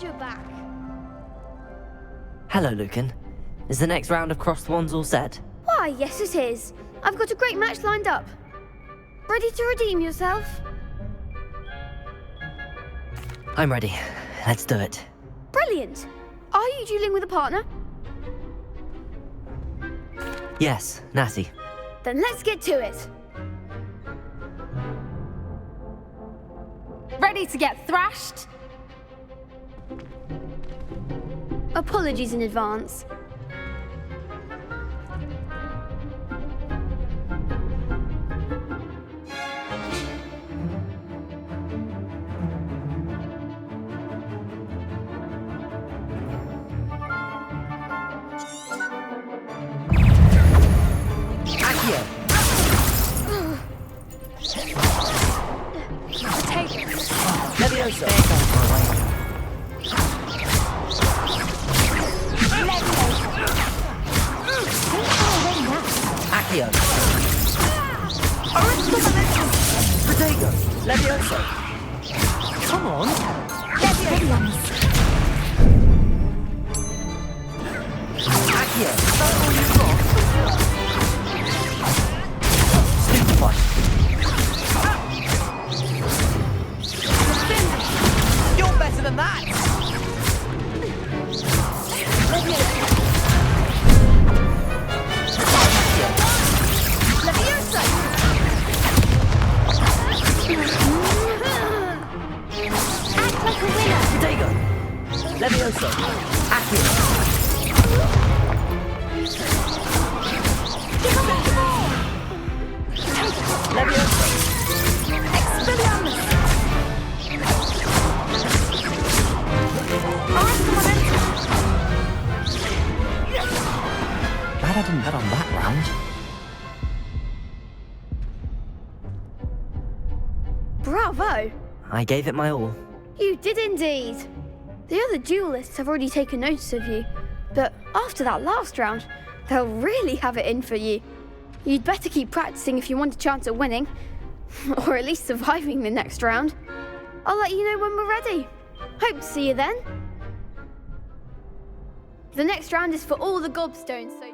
glad you're back. Hello, Lucan. Is the next round of Cross the Wands all set? Why, yes it is. I've got a great match lined up. Ready to redeem yourself? I'm ready. Let's do it. Brilliant. Are you dueling with a partner? Yes, Natty. Then let's get to it. Ready to get thrashed? Apologies in advance. Levioso. Accio. Protego. Levioso. Come on. Accio. That's all you've got. Stupefy. You're better than that! Leviosa! Act like a winner! Protego. Levioso. Accio. Give away more! Levioso. Expelliarmus! Glad I didn't bet on that round. Bravo! I gave it my all. You did indeed. The other duelists have already taken notice of you, but after that last round, they'll really have it in for you. You'd better keep practicing if you want a chance at winning, or at least surviving the next round. I'll let you know when we're ready. Hope to see you then. The next round is for all the gobstones, so...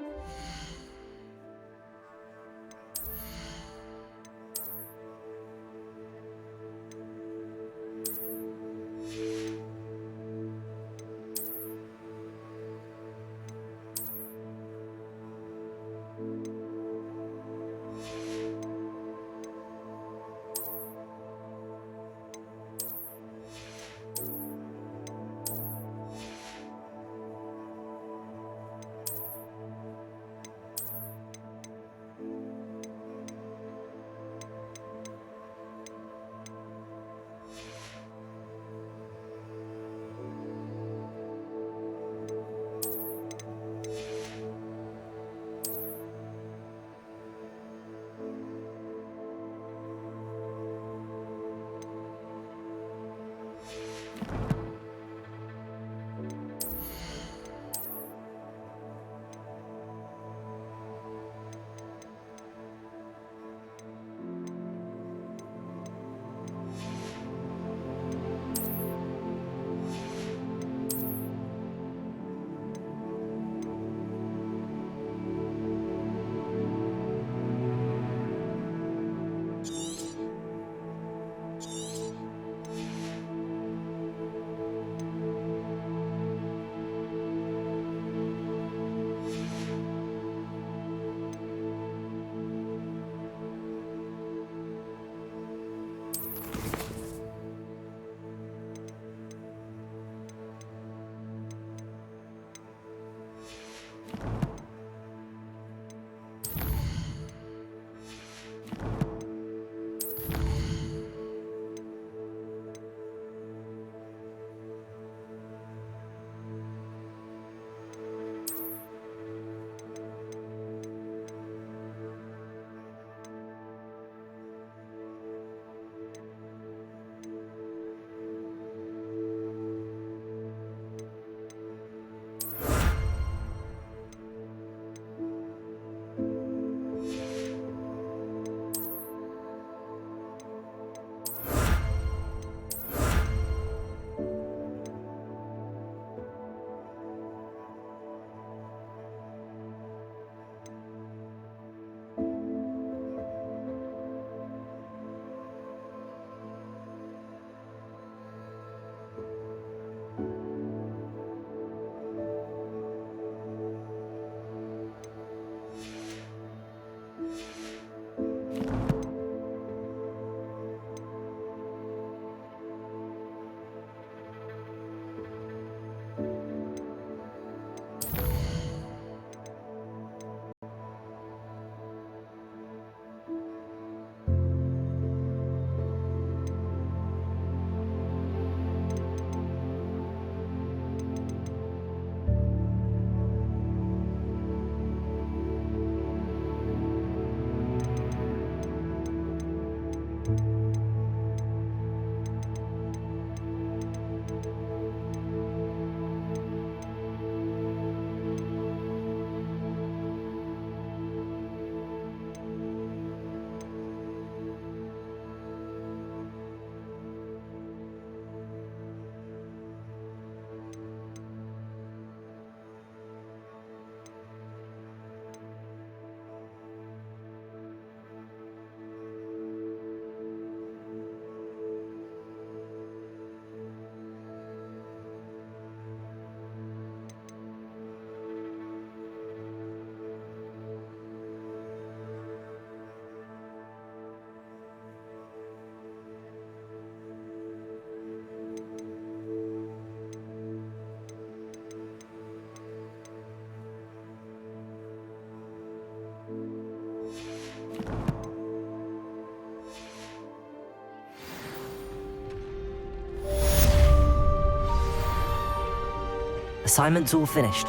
Assignment's all finished.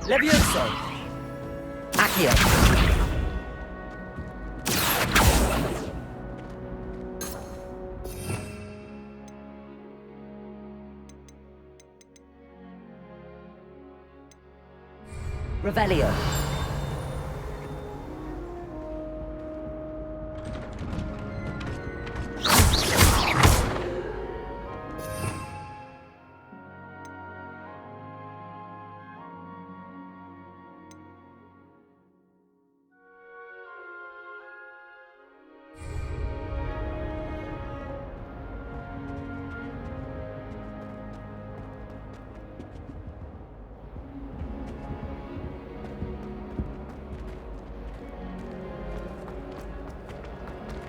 Levioso! Accio! Revelio!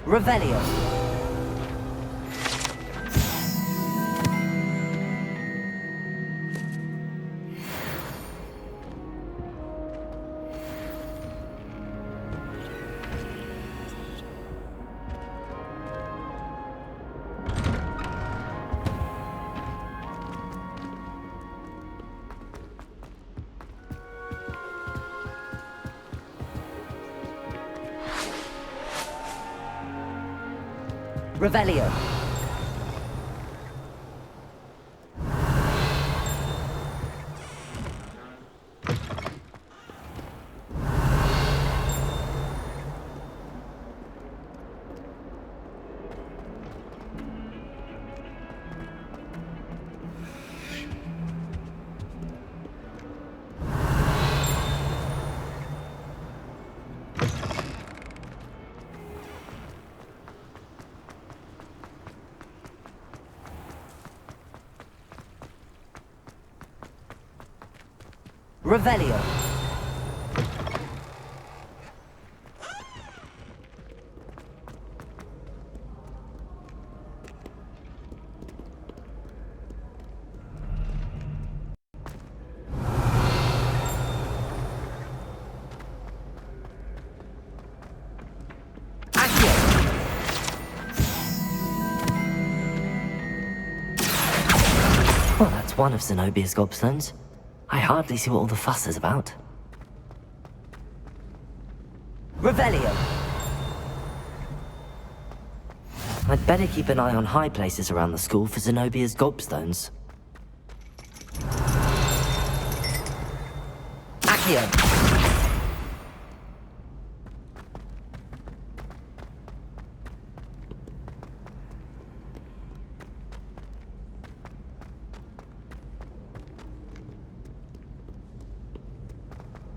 Revelio. Revelio. Revelio. Accio. Well, that's one of Zenobia's gobstones. I hardly see what all the fuss is about. Revelio! I'd better keep an eye on high places around the school for Zenobia's gobstones. Accio!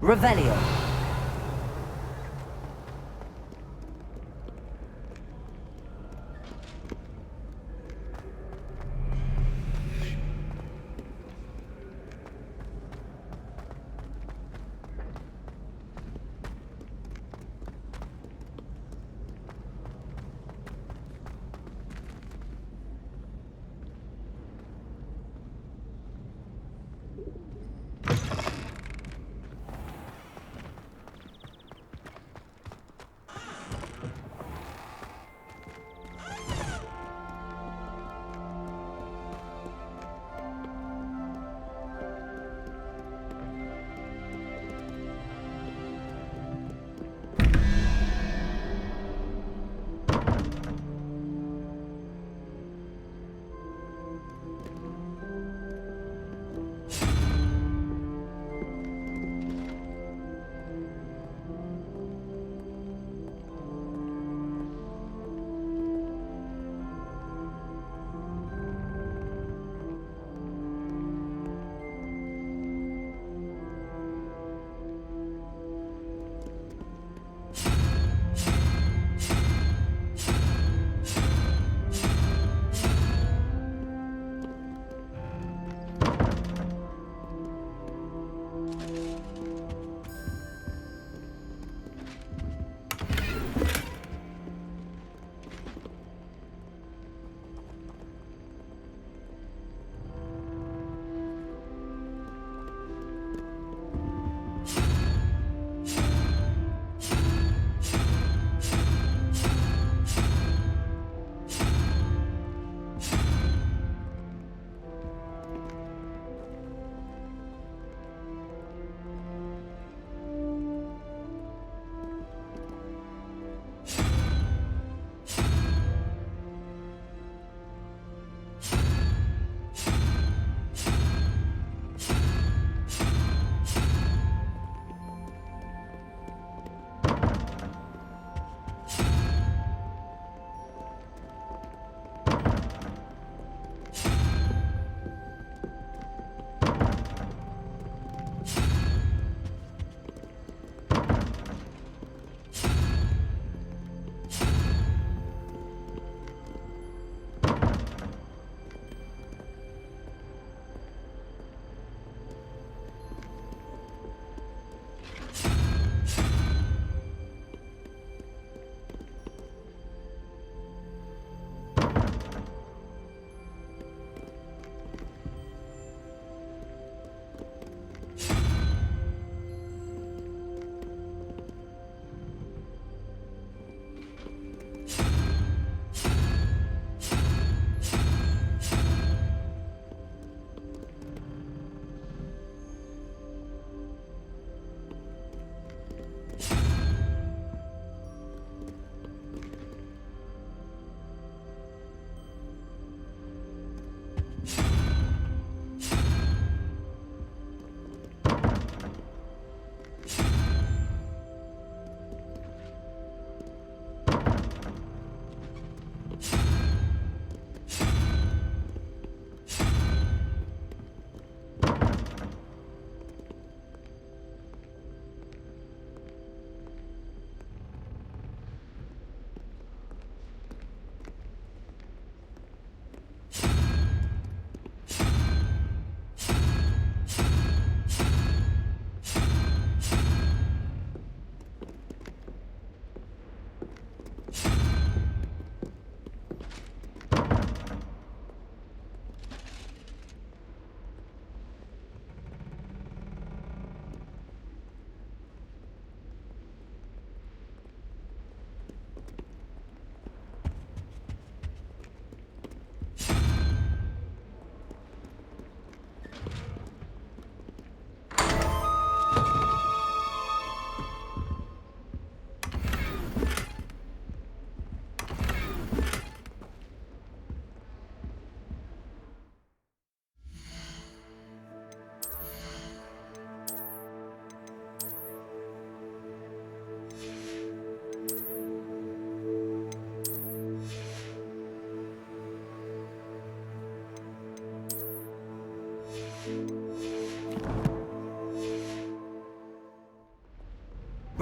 Revelio.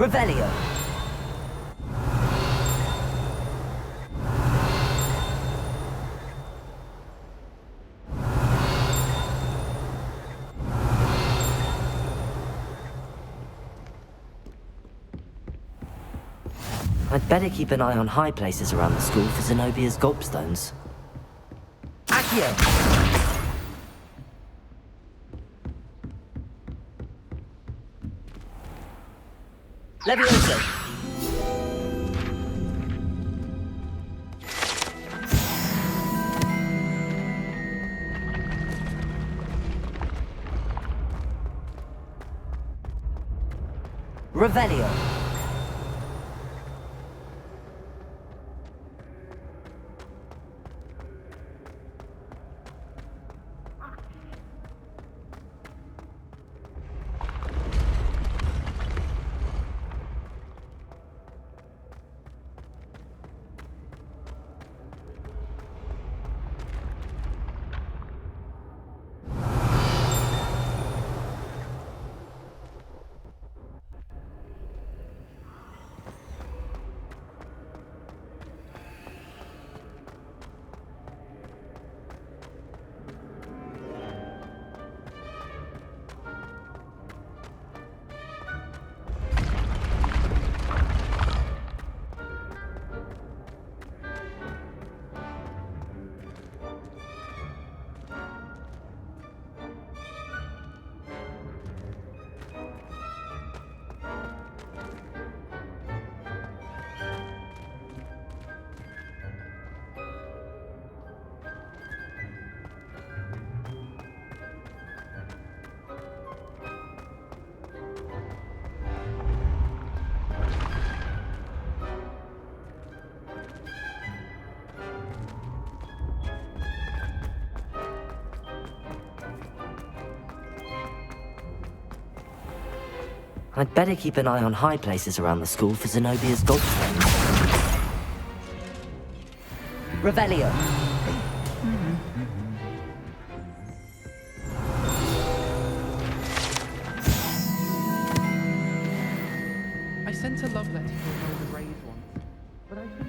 Revelio. I'd better keep an eye on high places around the school for Zenobia's gobstones. Accio! Levioso! Revelio! I'd better keep an eye on high places around the school for Zenobia's gobstones. Revelio. I sent a love letter to an older raid once, but I think...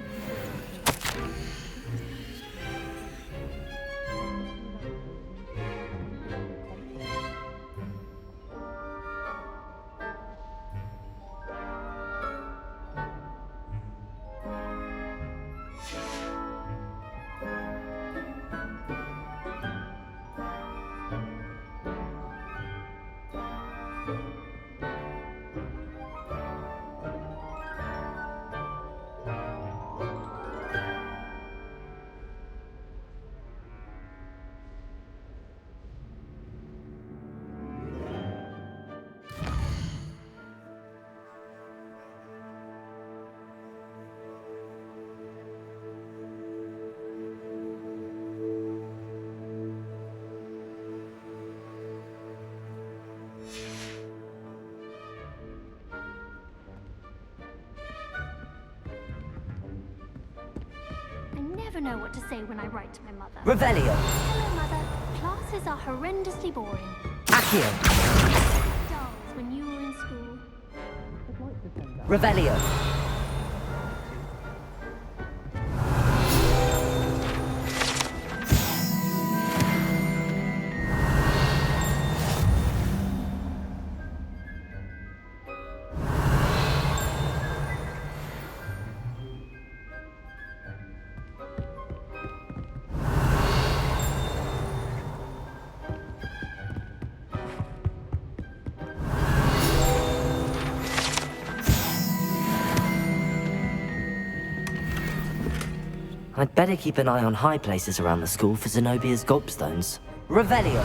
I never know what to say when I write to my mother. Revelio. Hello, Mother. Classes are horrendously boring. Accio. Dolls when you were in school. Revelio. I'd better keep an eye on high places around the school for Zenobia's gobstones. Revelio.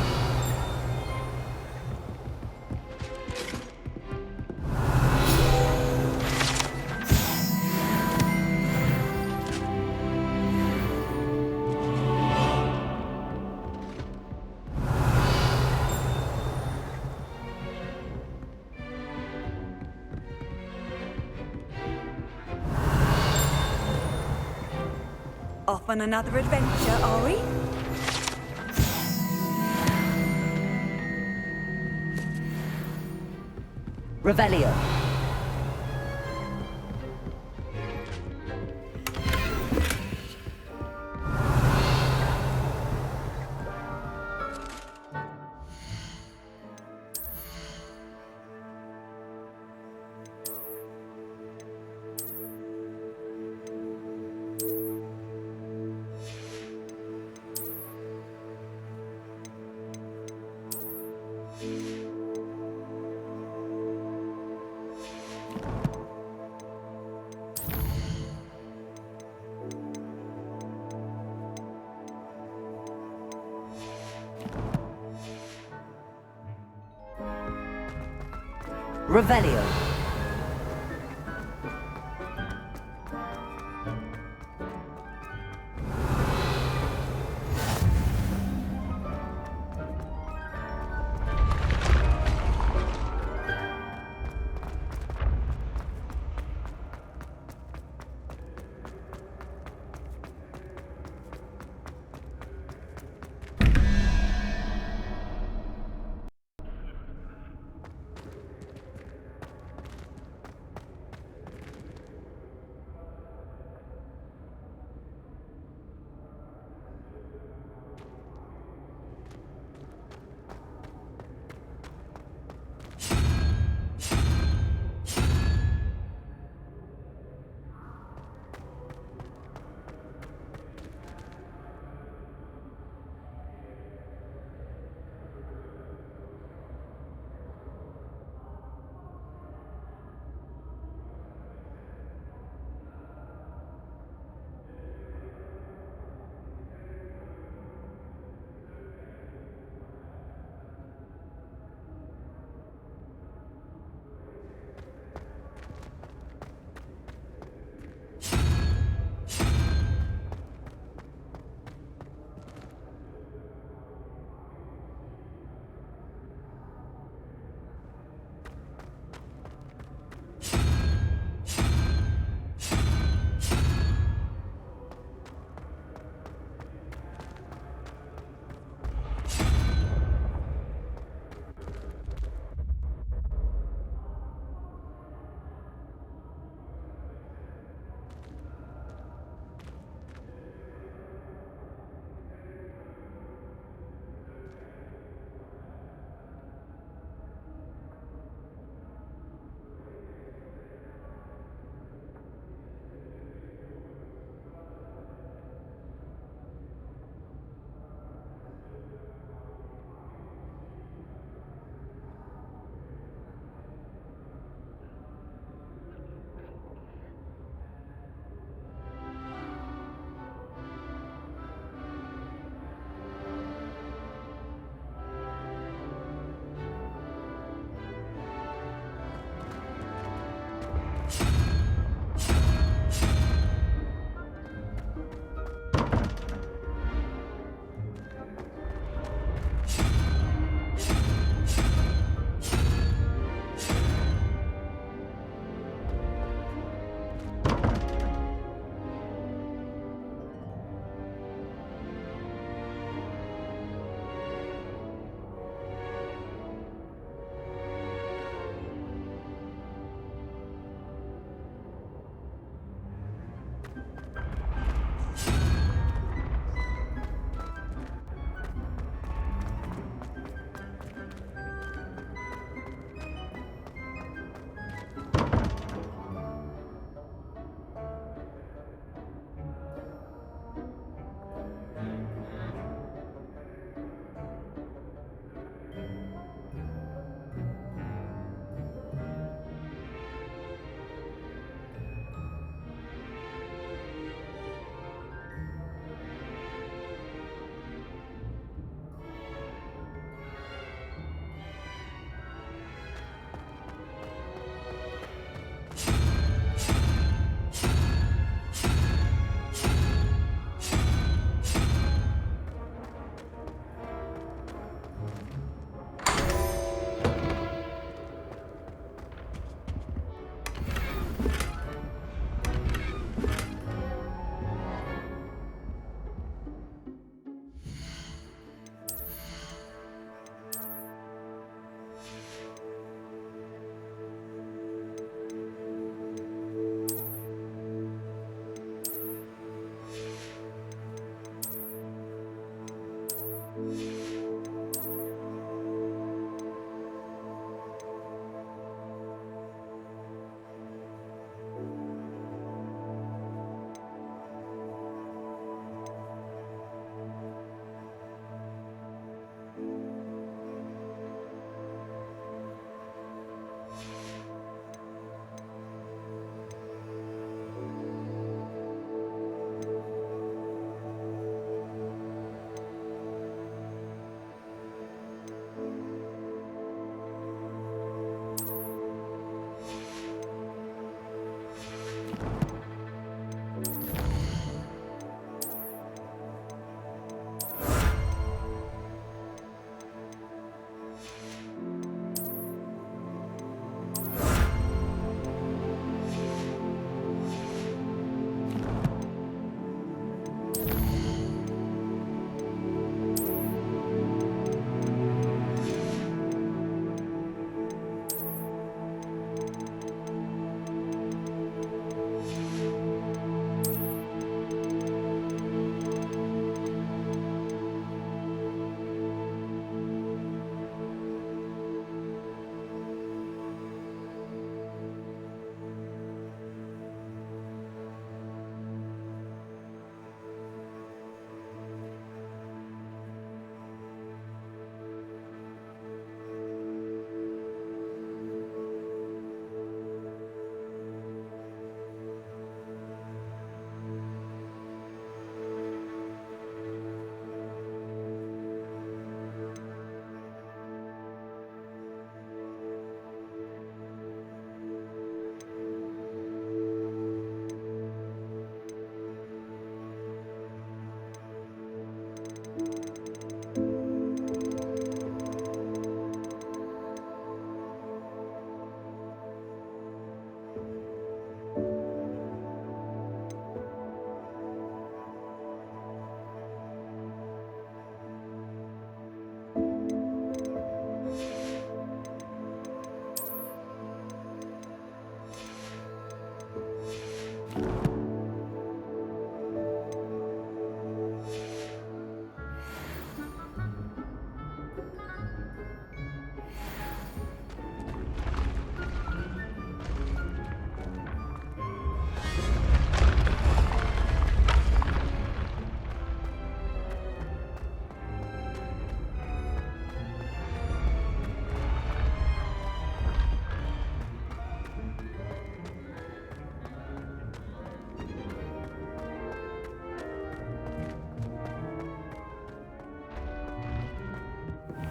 Off on another adventure, are we? Revelio. Revelio.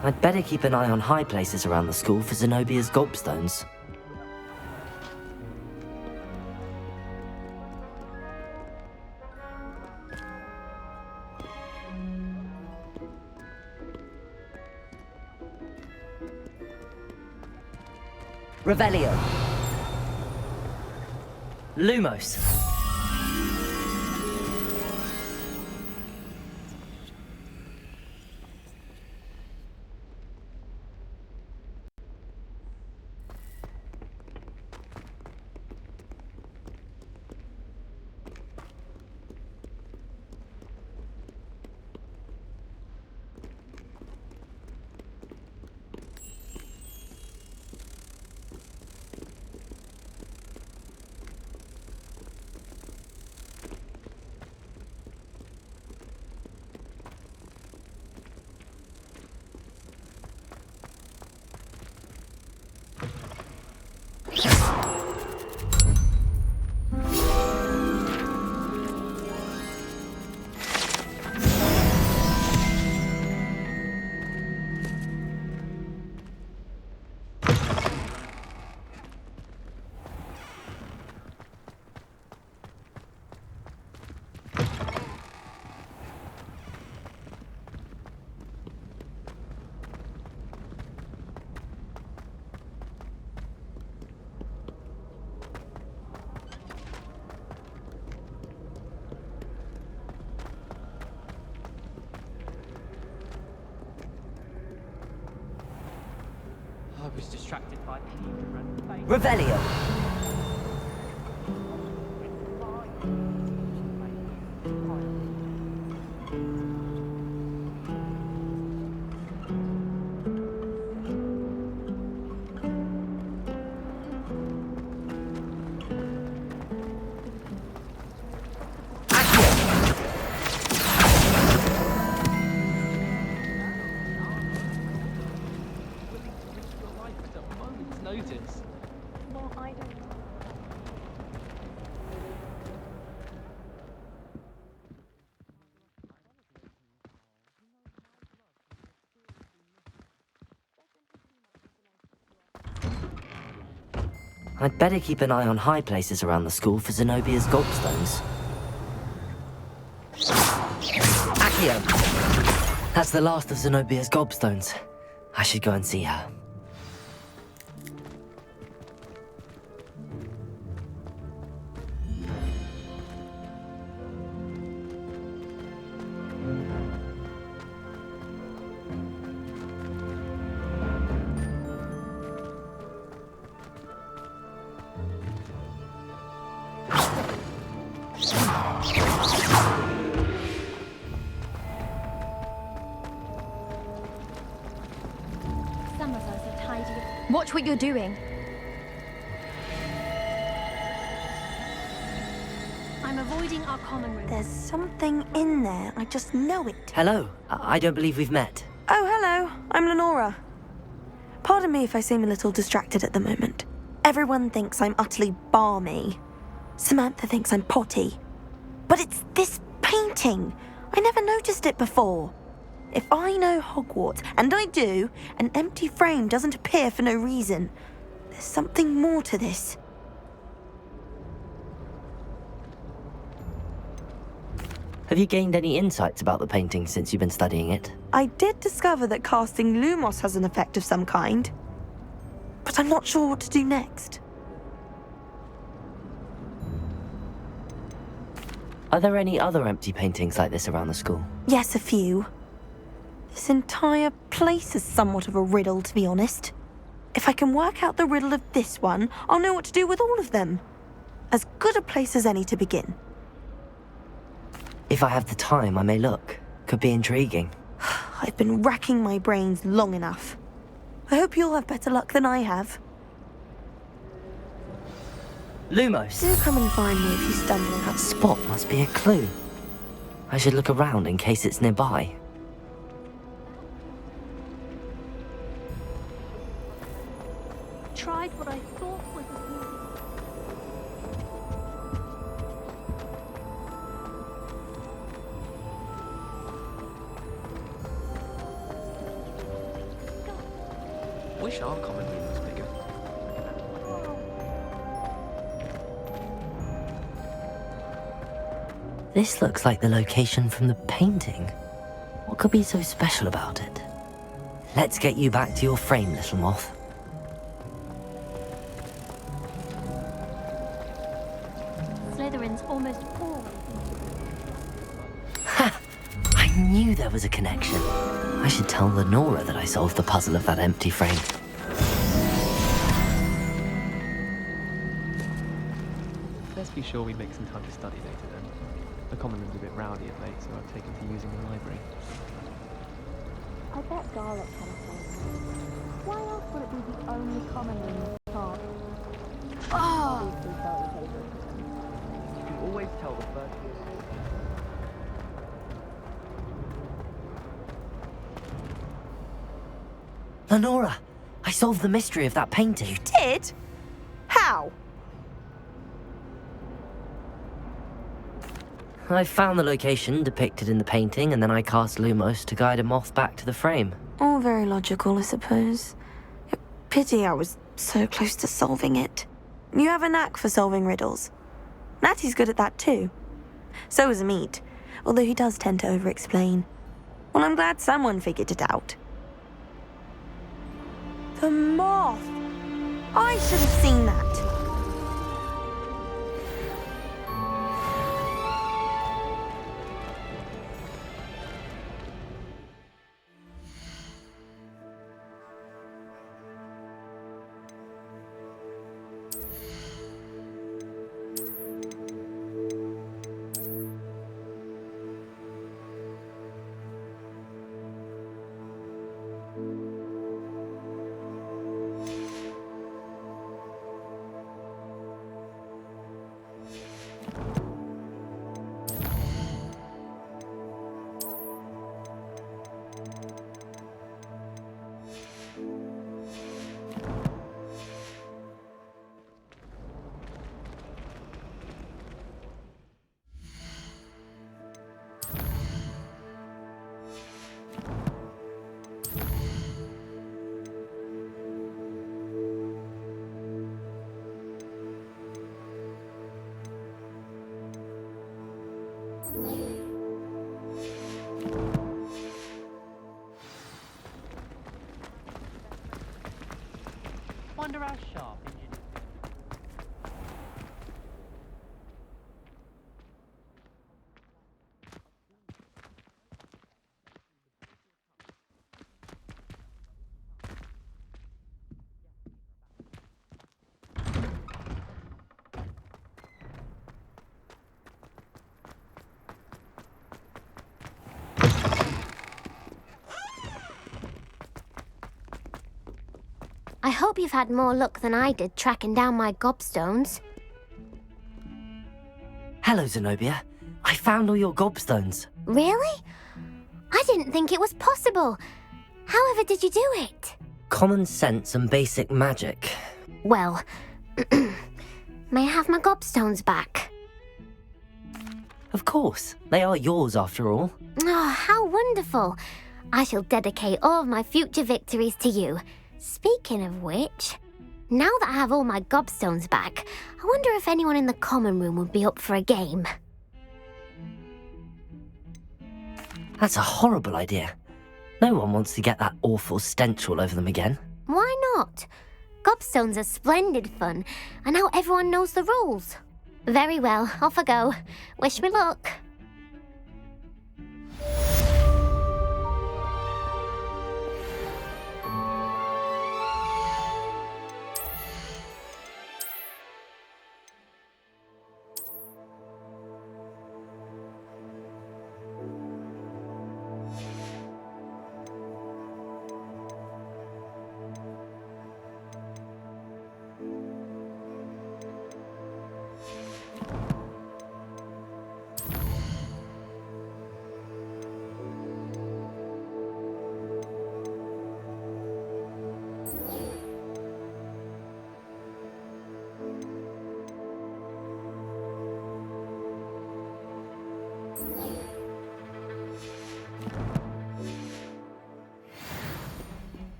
I'd better keep an eye on high places around the school for Zenobia's gobstones. Revelio. Lumos. I was distracted by people. Revelio. Notice. Well, I don't. I'd better keep an eye on high places around the school for Zenobia's gobstones. Accio! That's the last of Zenobia's gobstones. I should go and see her. Some of us are tidy. Watch what you're doing. I'm avoiding our common room. There's something in there. I just know it. Hello. I don't believe we've met. Oh, hello. I'm Lenora. Pardon me if I seem a little distracted at the moment. Everyone thinks I'm utterly balmy. Samantha thinks I'm potty. But it's this painting. I never noticed it before. If I know Hogwarts, and I do, an empty frame doesn't appear for no reason. There's something more to this. Have you gained any insights about the painting since you've been studying it? I did discover that casting Lumos has an effect of some kind. But I'm not sure what to do next. Are there any other empty paintings like this around the school? Yes, a few. This entire place is somewhat of a riddle, to be honest. If I can work out the riddle of this one, I'll know what to do with all of them. As good a place as any to begin. If I have the time, I may look. Could be intriguing. I've been racking my brains long enough. I hope you'll have better luck than I have. Lumos! Do come and find me if you stumble. That spot must be a clue. I should look around in case it's nearby. Tried what I thought was a wish our common room was bigger. This looks like the location from the painting. What could be so special about it? Let's get you back to your frame, little moth. Slytherin's almost always. Ha! I knew there was a connection. I should tell Lenora that I solved the puzzle of that empty frame. Let's be sure we make some time to study later then. The common room's a bit rowdy of late, so I've taken to using the library. I bet Garlic had a phone. Why else would it be the only common room in the park? Obviously, Charlie's favourite. You can always tell the first year. Lenora! I solved the mystery of that painting. You did? How? I found the location depicted in the painting, and then I cast Lumos to guide a moth back to the frame. All very logical, I suppose. Pity I was so close to solving it. You have a knack for solving riddles. Natty's good at that too. So is Amit, although he does tend to over-explain. Well, I'm glad someone figured it out. The moth! I should have seen that. Wonder how sharp engineers. I hope you've had more luck than I did tracking down my gobstones. Hello, Zenobia. I found all your gobstones. Really? I didn't think it was possible. However did you do it? Common sense and basic magic. Well, may I have my gobstones back? Of course. They are yours, after all. Oh, how wonderful. I shall dedicate all of my future victories to you. Speaking of which, now that I have all my gobstones back, I wonder if anyone in the common room would be up for a game. That's a horrible idea. No one wants to get that awful stench all over them again. Why not? Gobstones are splendid fun, and now everyone knows the rules. Very well, off I go. Wish me luck.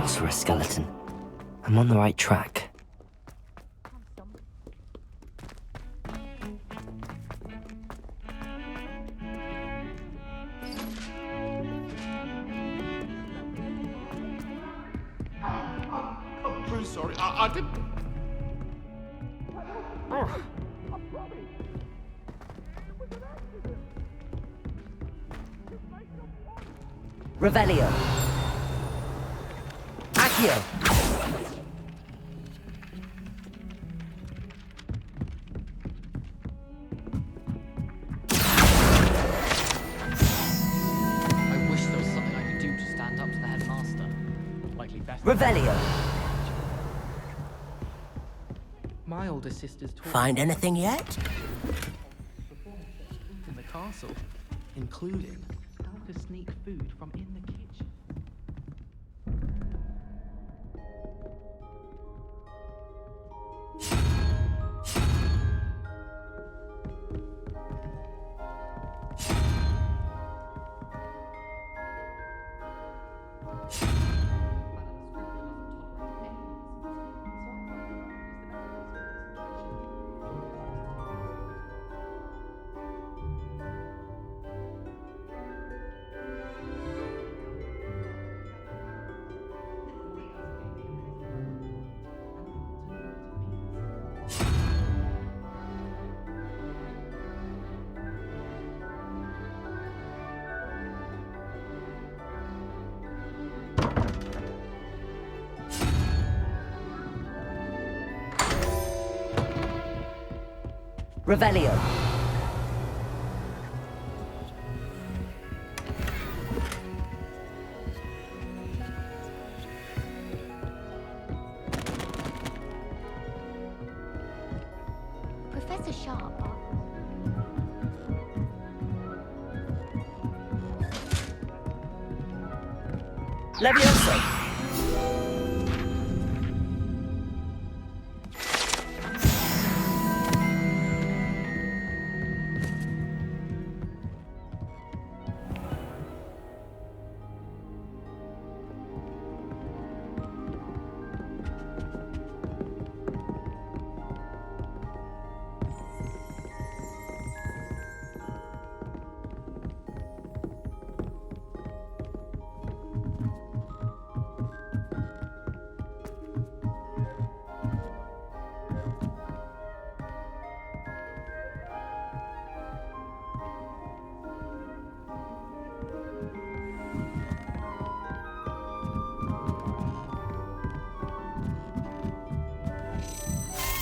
rhinoceros skeleton. I'm on the right track. I'm really sorry. I didn't. Revelio. Accio. I wish there was something I could do to stand up to the headmaster. Likely best. Revelio. My older sister's taught Find anything yet? in the castle, including how to sneak food from in the kitchen. Revelio. Professor Sharp. Levioso.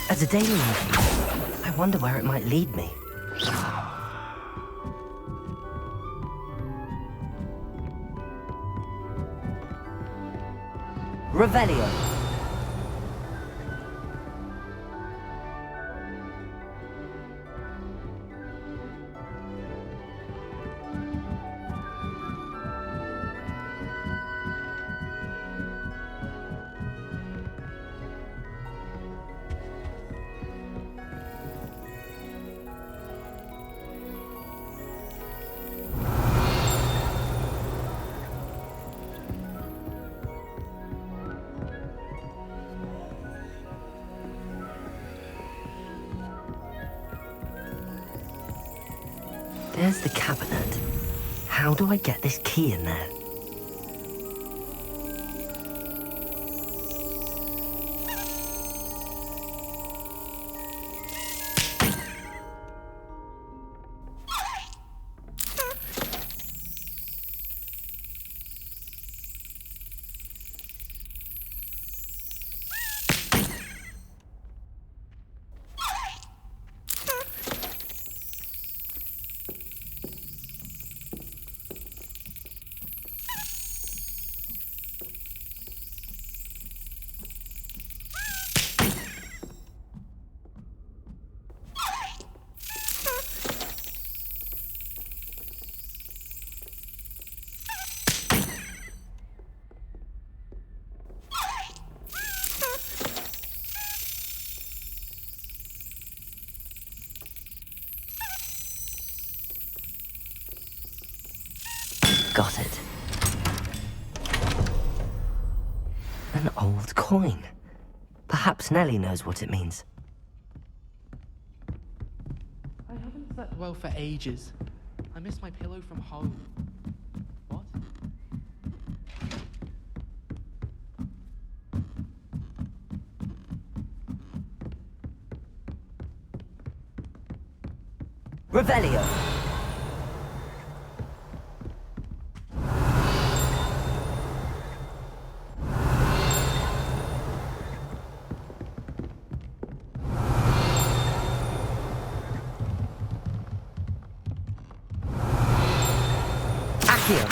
As a daily life, I wonder where it might lead me. Revelio. There's the cabinet. How do I get this key in there? Got it. An old coin. Perhaps Nellie knows what it means. I haven't slept well for ages. I miss my pillow from home. What? Revelio. Accio.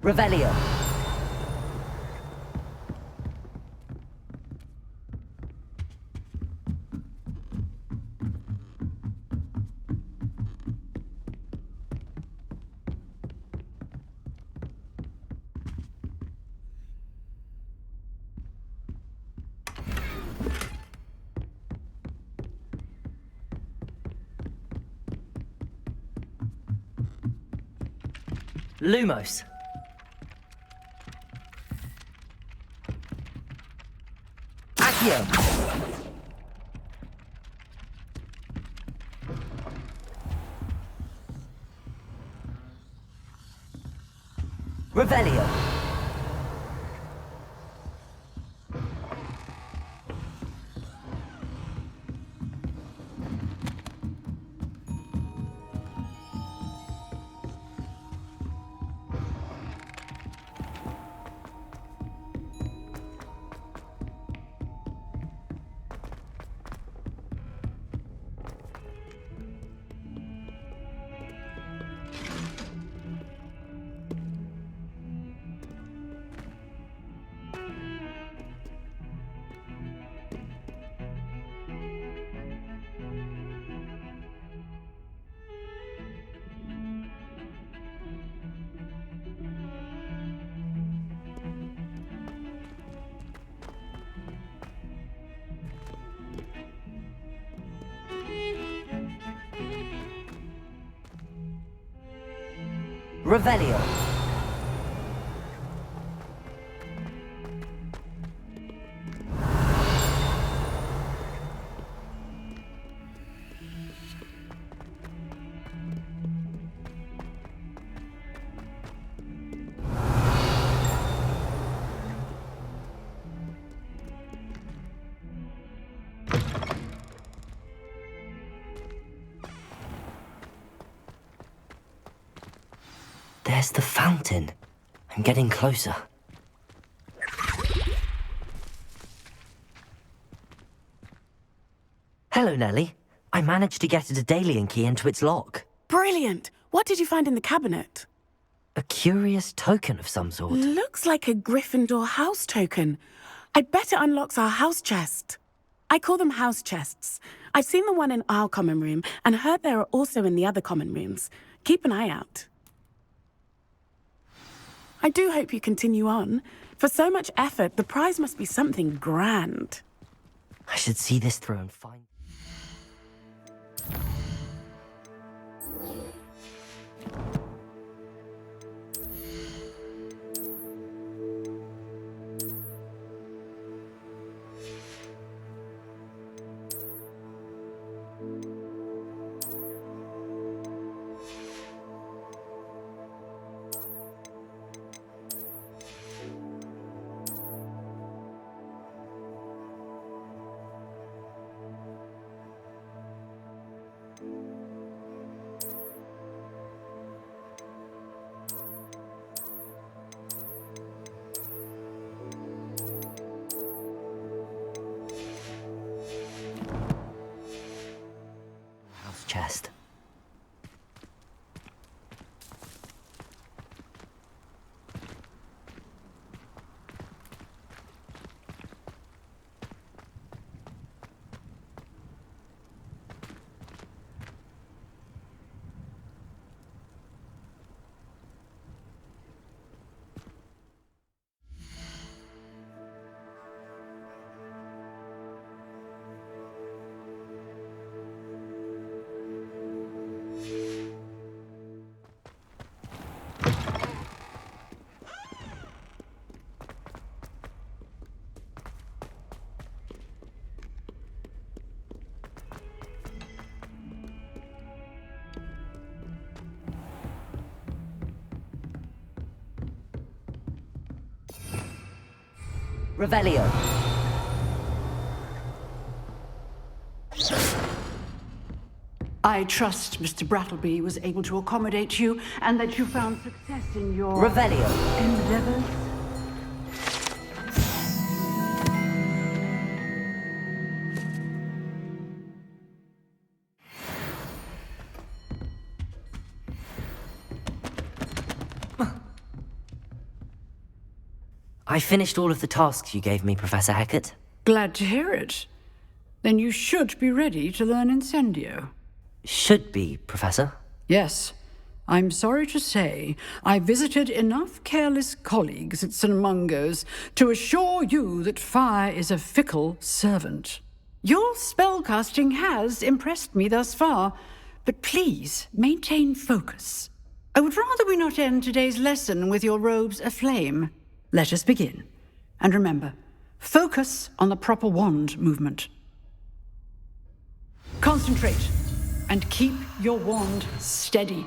Revelio. Lumos. Accio. Revelio. Revelio. There's the fountain. I'm getting closer. Hello, Nellie. I managed to get a Daedalian key into its lock. Brilliant! What did you find in the cabinet? A curious token of some sort. Looks like a Gryffindor house token. I bet it unlocks our house chest. I call them house chests. I've seen the one in our common room and heard there are also in the other common rooms. Keep an eye out. I do hope you continue on. For so much effort, the prize must be something grand. I should see this through and find... chest. Revelio. I trust Mr. Brattleby was able to accommodate you and that you found success in your Revelio. endeavors. I finished all of the tasks you gave me, Professor Hecat. Glad to hear it. Then you should be ready to learn Incendio. Should be, Professor. Yes. I'm sorry to say, I visited enough careless colleagues at St. Mungo's to assure you that fire is a fickle servant. Your spellcasting has impressed me thus far, but please maintain focus. I would rather we not end today's lesson with your robes aflame. Let us begin. And remember, focus on the proper wand movement. Concentrate, and keep your wand steady.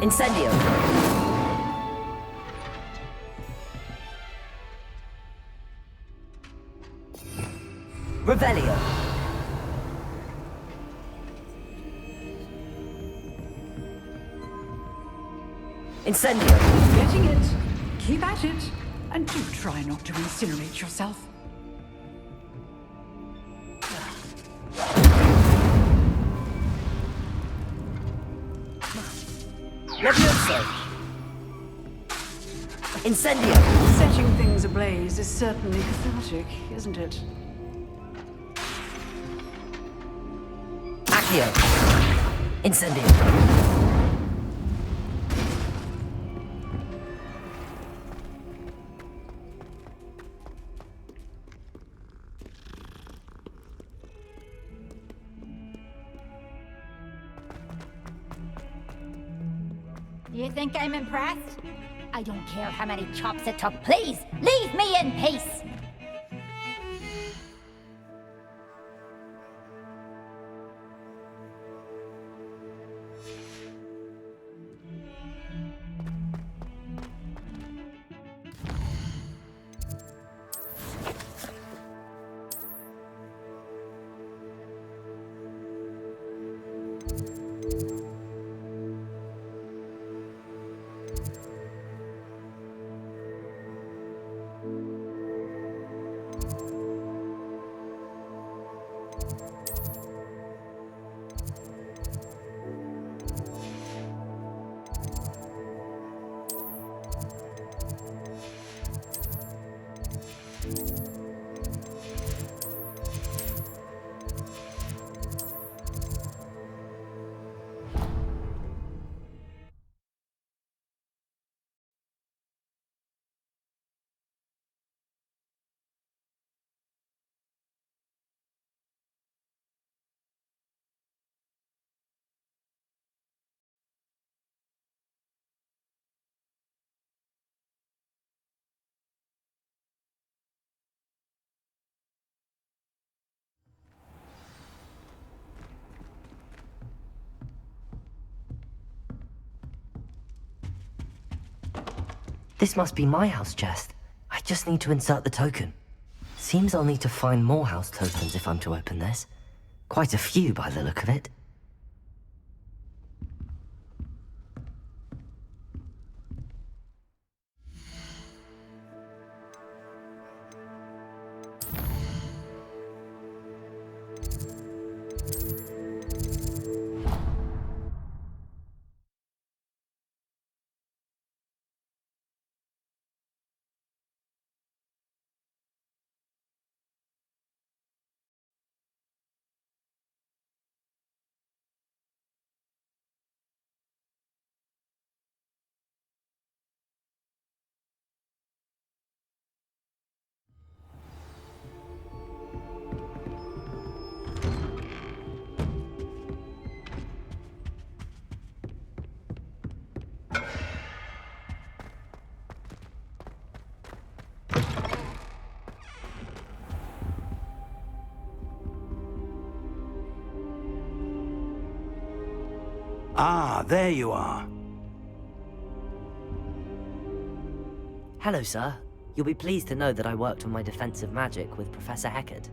Incendio. Revelio. Incendio. Getting it. Keep at it. And do try not to incinerate yourself. Levioso. Incendio. Setting things ablaze is certainly cathartic, isn't it? Accio. Incendio. Do you think I'm impressed? I don't care how many chops it took. Please, leave me in peace! This must be my house chest. I just need to insert the token. Seems I'll need to find more house tokens if I'm to open this. Quite a few by the look of it. Ah, there you are. Hello, sir. You'll be pleased to know that I worked on my defensive magic with Professor Heckard.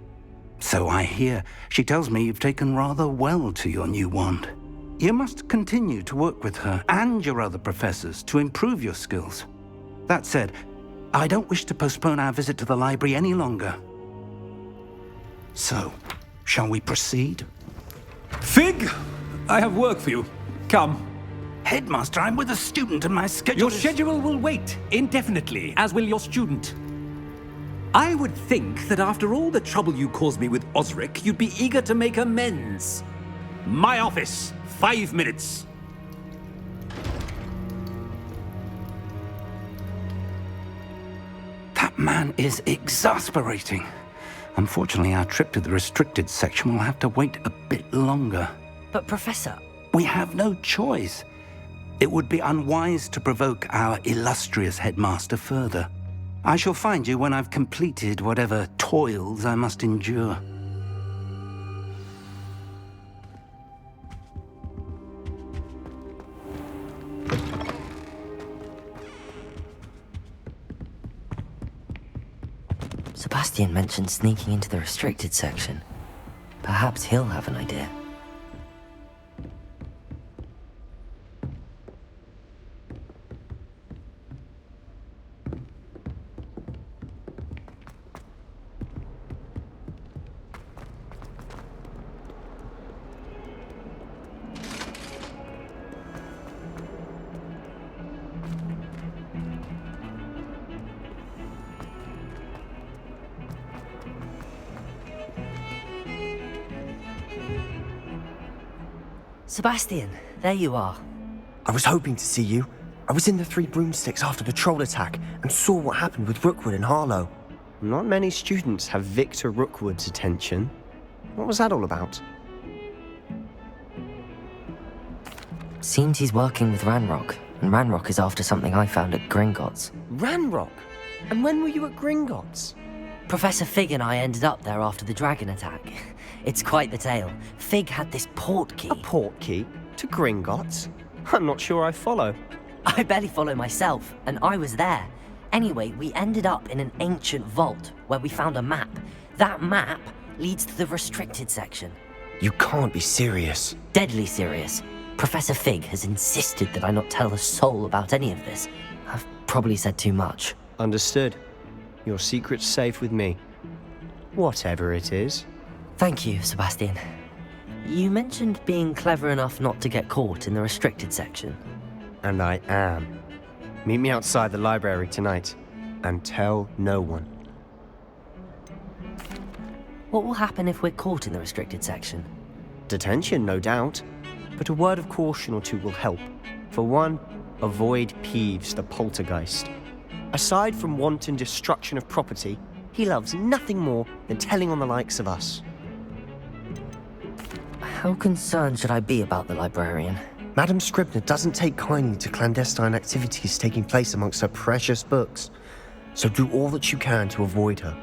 So I hear. She tells me you've taken rather well to your new wand. You must continue to work with her and your other professors to improve your skills. That said, I don't wish to postpone our visit to the library any longer. So, shall we proceed? Fig! I have work for you. Come. Headmaster, I'm with a student and my schedule Your schedule will wait indefinitely, as will your student. I would think that after all the trouble you caused me with Osric, you'd be eager to make amends. My office, 5 minutes. That man is exasperating. Unfortunately, our trip to the restricted section will have to wait a bit longer. But Professor... We have no choice. It would be unwise to provoke our illustrious headmaster further. I shall find you when I've completed whatever toils I must endure. Sebastian mentioned sneaking into the restricted section. Perhaps he'll have an idea. Sebastian, there you are. I was hoping to see you. I was in the Three Broomsticks after the troll attack and saw what happened with Rookwood and Harlow. Not many students have Victor Rookwood's attention. What was that all about? Seems he's working with Ranrock, and Ranrock is after something I found at Gringotts. Ranrock? And when were you at Gringotts? Professor Fig and I ended up there after the dragon attack. It's quite the tale. Fig had this port key. A port key? To Gringotts? I'm not sure I follow. I barely follow myself, and I was there. Anyway, we ended up in an ancient vault where we found a map. That map leads to the restricted section. You can't be serious. Deadly serious. Professor Fig has insisted that I not tell a soul about any of this. I've probably said too much. Understood. Your secret's safe with me. Whatever it is. Thank you, Sebastian. You mentioned being clever enough not to get caught in the restricted section. And I am. Meet me outside the library tonight, and tell no one. What will happen if we're caught in the restricted section? Detention, no doubt. But a word of caution or two will help. For one, avoid Peeves the poltergeist. Aside from wanton destruction of property, he loves nothing more than telling on the likes of us. How concerned should I be about the librarian? Madam Scribner doesn't take kindly to clandestine activities taking place amongst her precious books. So do all that you can to avoid her.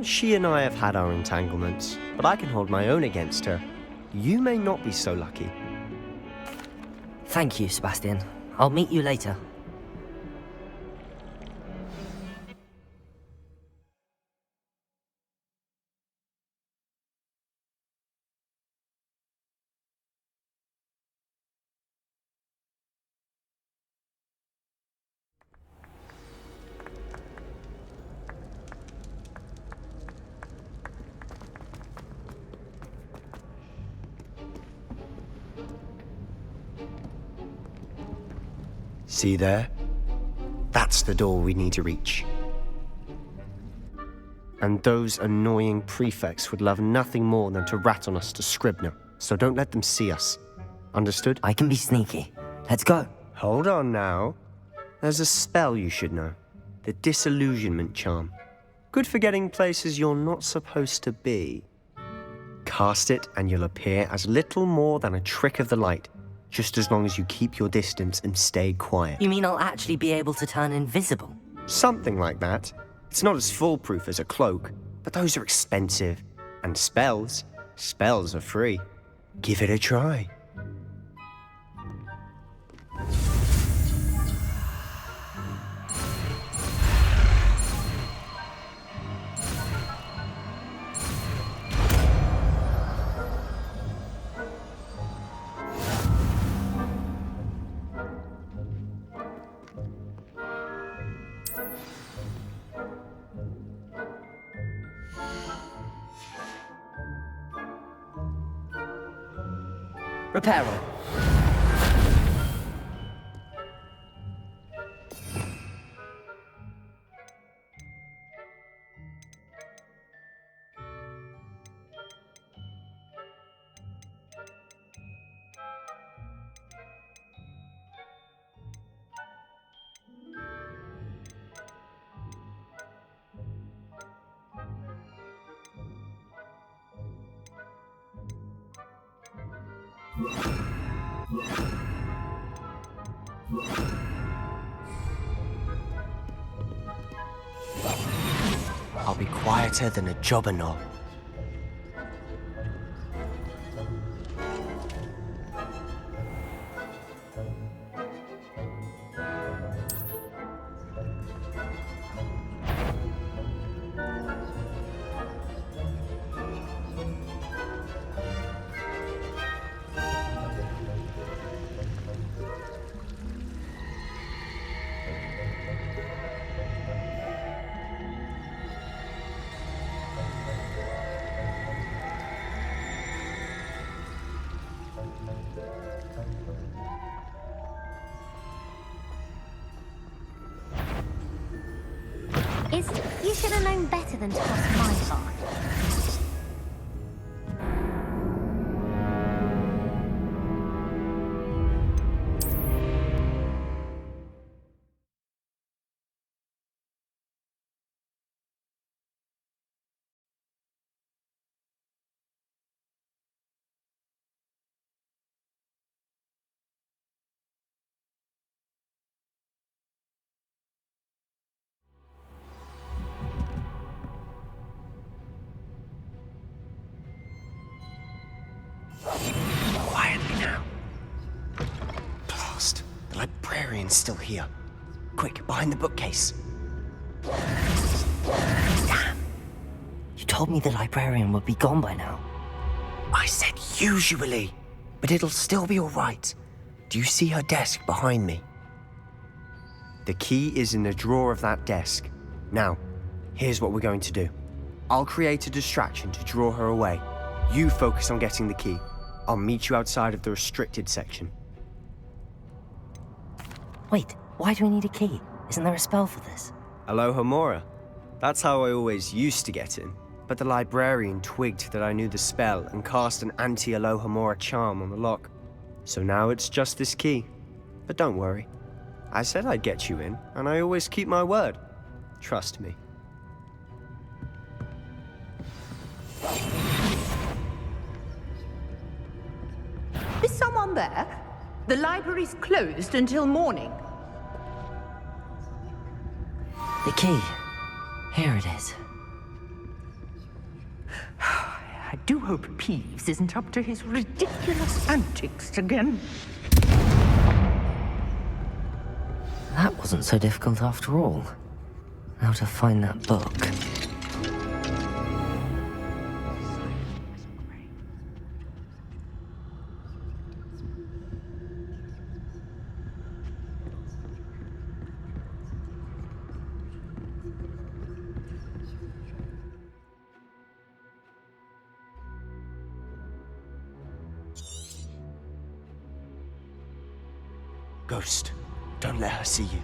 She and I have had our entanglements, but I can hold my own against her. You may not be so lucky. Thank you, Sebastian. I'll meet you later. See there? That's the door we need to reach. And those annoying prefects would love nothing more than to rat on us to Scribner, so don't let them see us. Understood? I can be sneaky. Let's go. Hold on now. There's a spell you should know. The Disillusionment Charm. Good for getting places you're not supposed to be. Cast it and you'll appear as little more than a trick of the light, just as long as you keep your distance and stay quiet. You mean I'll actually be able to turn invisible? Something like that. It's not as foolproof as a cloak, but those are expensive. And spells are free. Give it a try. Reparo. I'll be quieter than a jobberknoll. You should have known better than to cross my path. Quietly now. Blast. The librarian's still here. Quick, behind the bookcase. Damn. You told me the librarian would be gone by now. I said usually, but it'll still be all right. Do you see her desk behind me? The key is in the drawer of that desk. Now, here's what we're going to do. I'll create a distraction to draw her away. You focus on getting the key. I'll meet you outside of the restricted section. Wait, why do we need a key? Isn't there a spell for this? Alohomora. That's how I always used to get in. But the librarian twigged that I knew the spell and cast an anti-Alohomora charm on the lock. So now it's just this key. But don't worry. I said I'd get you in, and I always keep my word. Trust me. Is someone there? The library's closed until morning. The key. Here it is. I do hope Peeves isn't up to his ridiculous antics again. That wasn't so difficult after all. How to find that book. Ghost, Don't let her see you.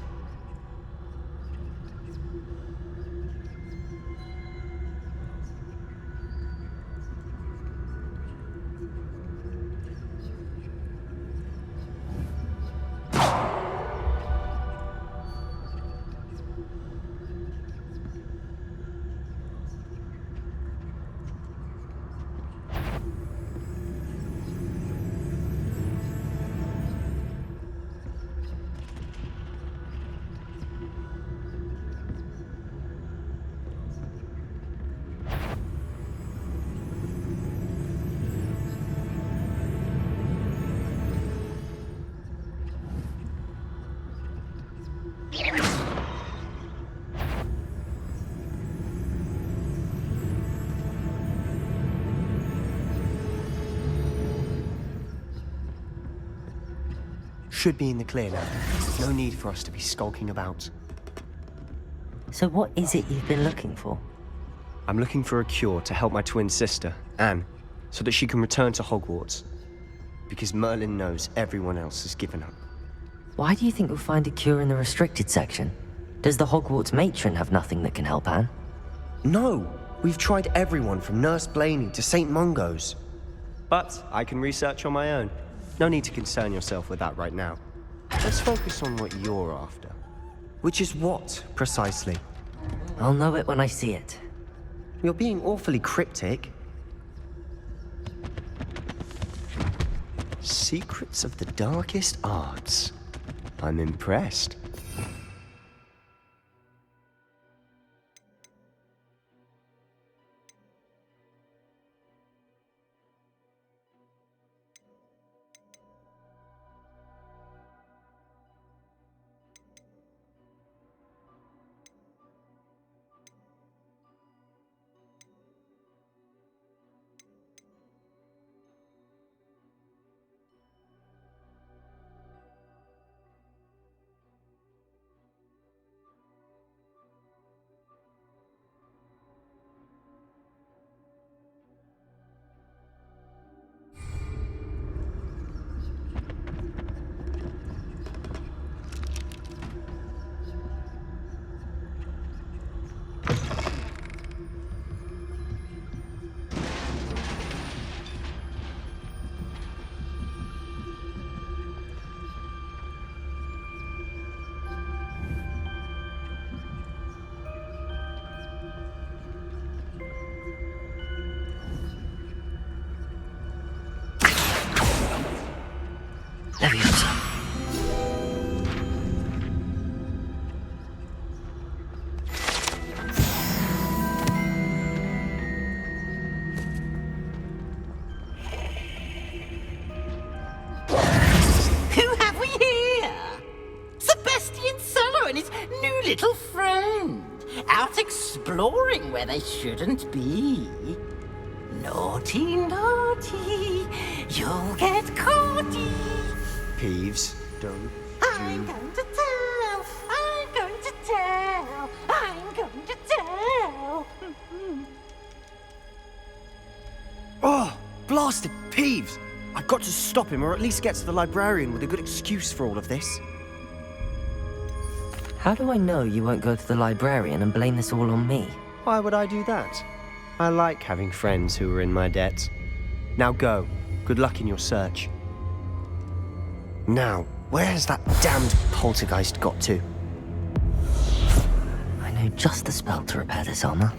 Should be in the clear now. No need for us to be skulking about. So what is it you've been looking for? I'm looking for a cure to help my twin sister, Anne, so that she can return to Hogwarts. Because Merlin knows everyone else has given up. Why do you think we'll find a cure in the restricted section? Does the Hogwarts matron have nothing that can help Anne? No! We've tried everyone from Nurse Blaney to St. Mungo's. But I can research on my own. No need to concern yourself with that right now. Let's focus on what you're after. Which is what, precisely? I'll know it when I see it. You're being awfully cryptic. Secrets of the darkest arts. I'm impressed. There he is. Who have we here? Sebastian Solo and his new little friend. Out exploring where they shouldn't be. Naughty, naughty. You'll get caughty. Peeves, don't I'm going to tell. I'm going to tell. I'm going to tell. Oh, blasted Peeves! I've got to stop him, or at least get to the librarian with a good excuse for all of this. How do I know you won't go to the librarian and blame this all on me? Why would I do that? I like having friends who are in my debt. Now go. Good luck in your search. Now, where has that damned poltergeist got to? I know just the spell to repair this armor.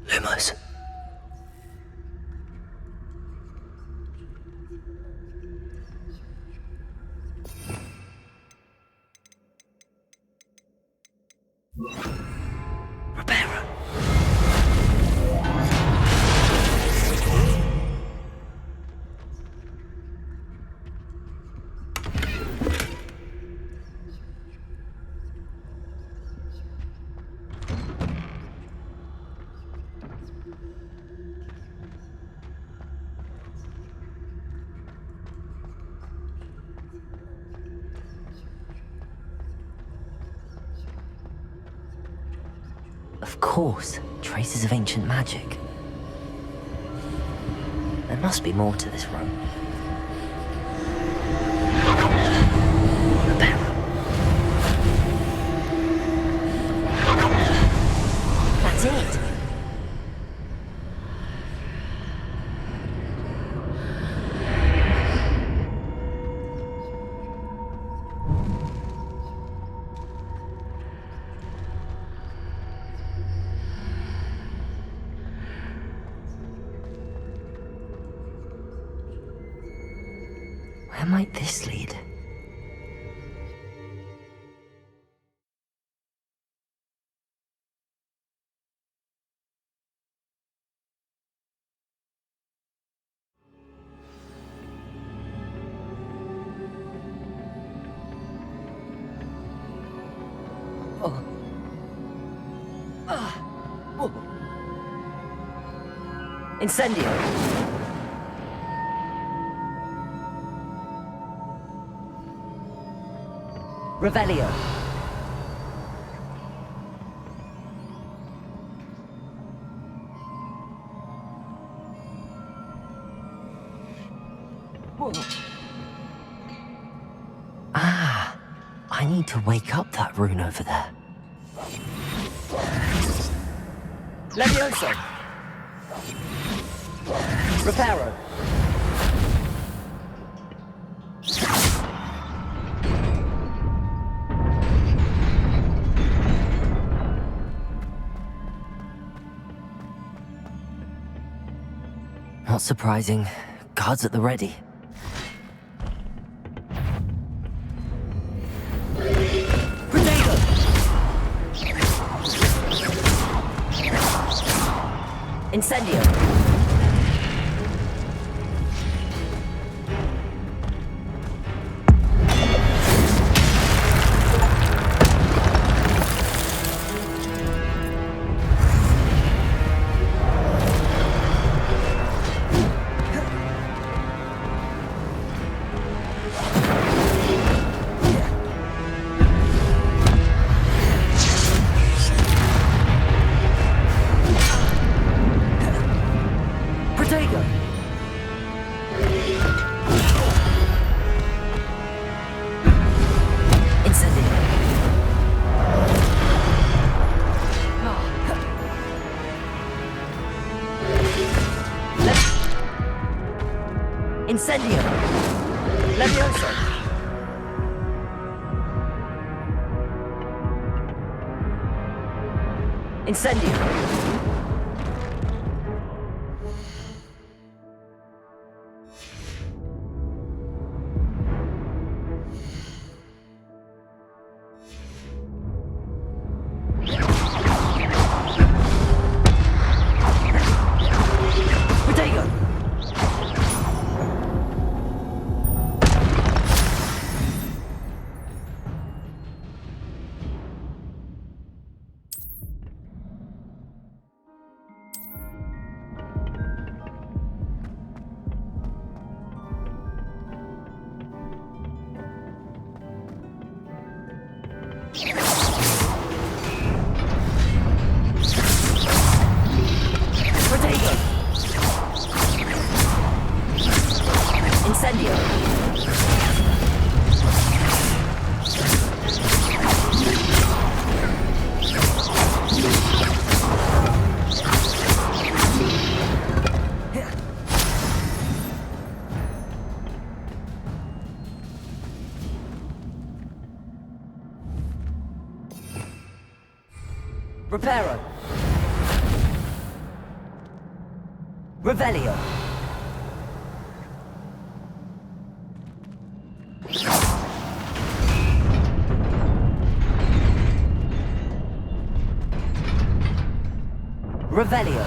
Lumos. Repairer. Of course, traces of ancient magic. There must be more to this room. That's it! Where might this lead? Oh. Oh. Incendio! Revelio. Whoa. Ah, I need to wake up that rune over there. Levioso. Reparo. Not surprising. Guards at the ready. Incendio! Incendio! Levioso! Incendio! Reparo. Revelio. Revelio.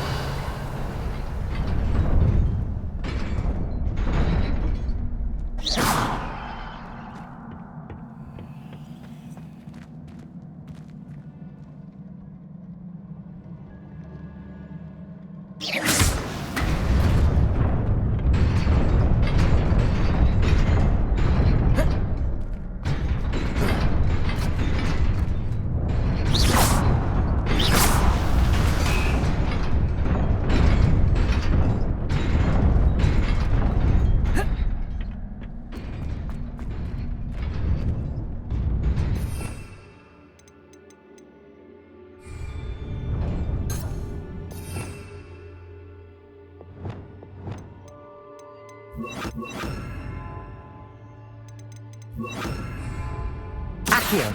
Accio!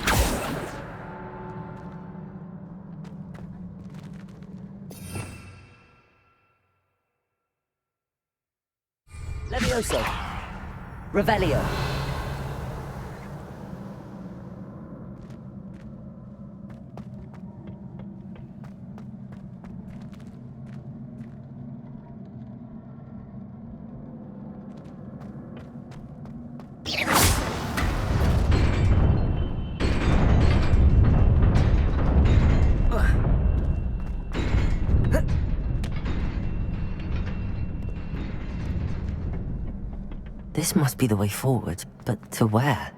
Levioso! Revelio! This must be the way forward, but to where?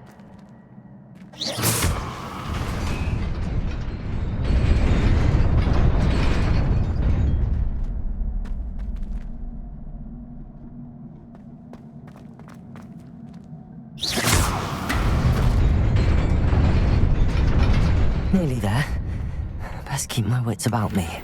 Nearly there. Best keep my wits about me.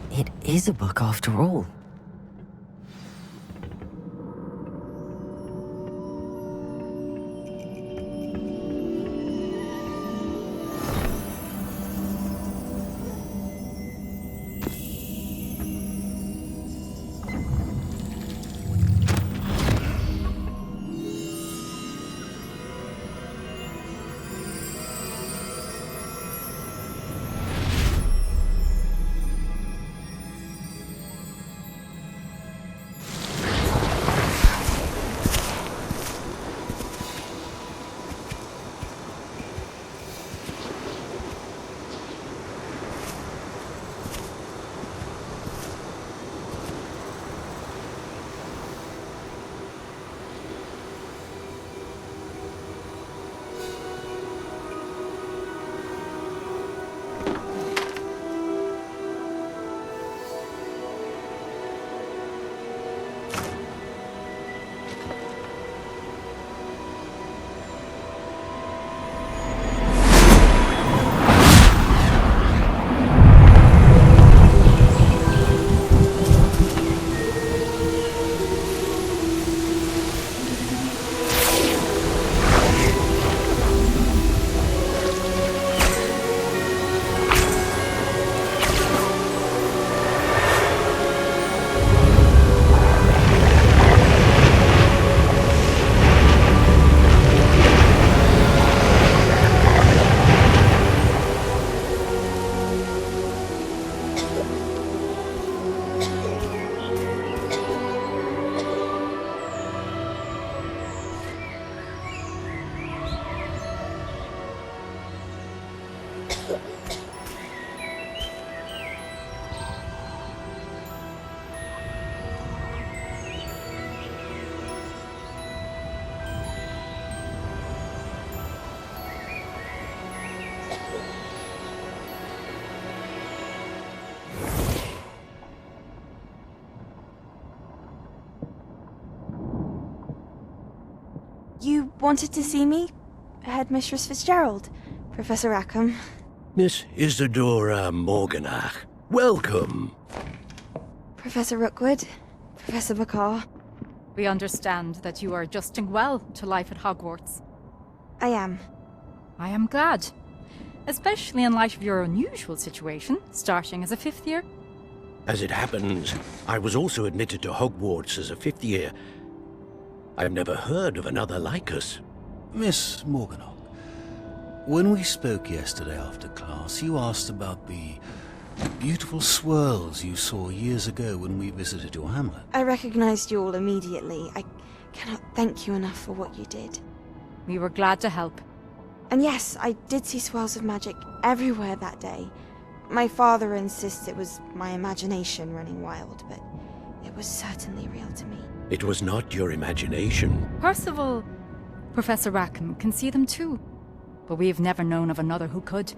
It is a book after all. You wanted to see me? Headmistress Fitzgerald, Professor Rackham. Miss Isadora Morganach, welcome. Professor Rookwood, Professor Bakar. We understand that you are adjusting well to life at Hogwarts. I am. I am glad. Especially in light of your unusual situation, starting as a 5th year. As it happens, I was also admitted to Hogwarts as a 5th year. I have never heard of another like us. Miss Morganach, when we spoke yesterday after class, you asked about the beautiful swirls you saw years ago when we visited your hamlet. I recognized you all immediately. I cannot thank you enough for what you did. We were glad to help. And yes, I did see swirls of magic everywhere that day. My father insists it was my imagination running wild, but it was certainly real to me. It was not your imagination. Percival, Professor Rackham can see them too. But we have never known of another who could.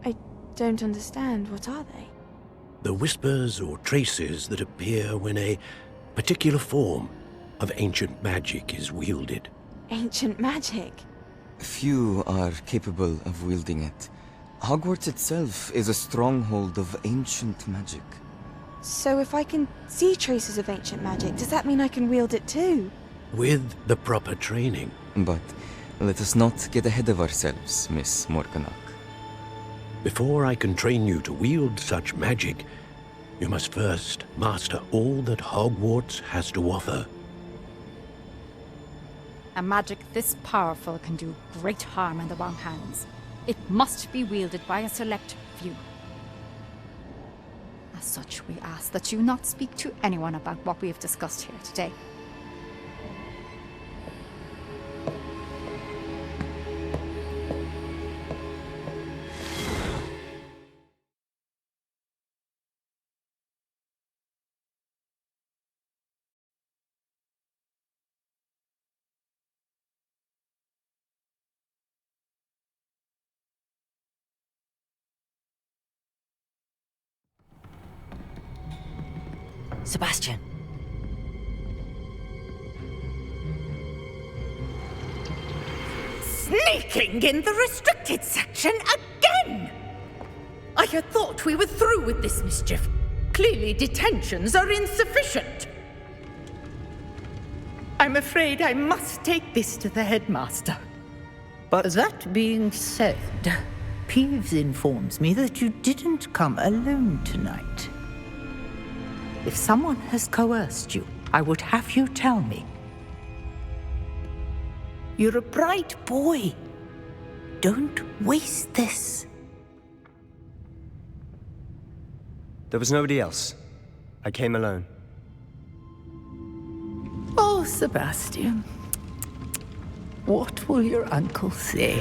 I don't understand. What are they? The whispers or traces that appear when a particular form of ancient magic is wielded. Ancient magic? Few are capable of wielding it. Hogwarts itself is a stronghold of ancient magic. So if I can see traces of ancient magic, does that mean I can wield it too? With the proper training. But let us not get ahead of ourselves, Miss Morganach. Before I can train you to wield such magic, you must first master all that Hogwarts has to offer. A magic this powerful can do great harm in the wrong hands. It must be wielded by a select few. As such, we ask that you not speak to anyone about what we have discussed here today. Sebastian. Sneaking in the restricted section again! I had thought we were through with this mischief. Clearly detentions are insufficient. I'm afraid I must take this to the headmaster. But that being said, Peeves informs me that you didn't come alone tonight. If someone has coerced you, I would have you tell me. You're a bright boy. Don't waste this. There was nobody else. I came alone. Oh, Sebastian. What will your uncle say?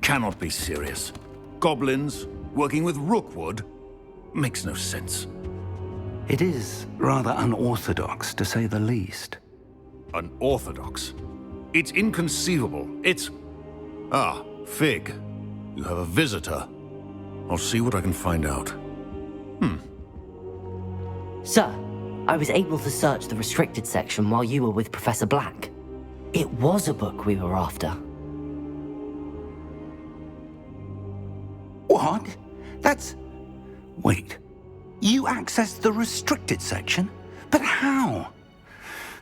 cannot be serious. Goblins working with Rookwood makes no sense. It is rather unorthodox, to say the least. Unorthodox? It's inconceivable. It's... Ah, Fig. You have a visitor. I'll see what I can find out. Sir, I was able to search the restricted section while you were with Professor Black. It was a book we were after. What? That's... Wait. You accessed the restricted section? But how?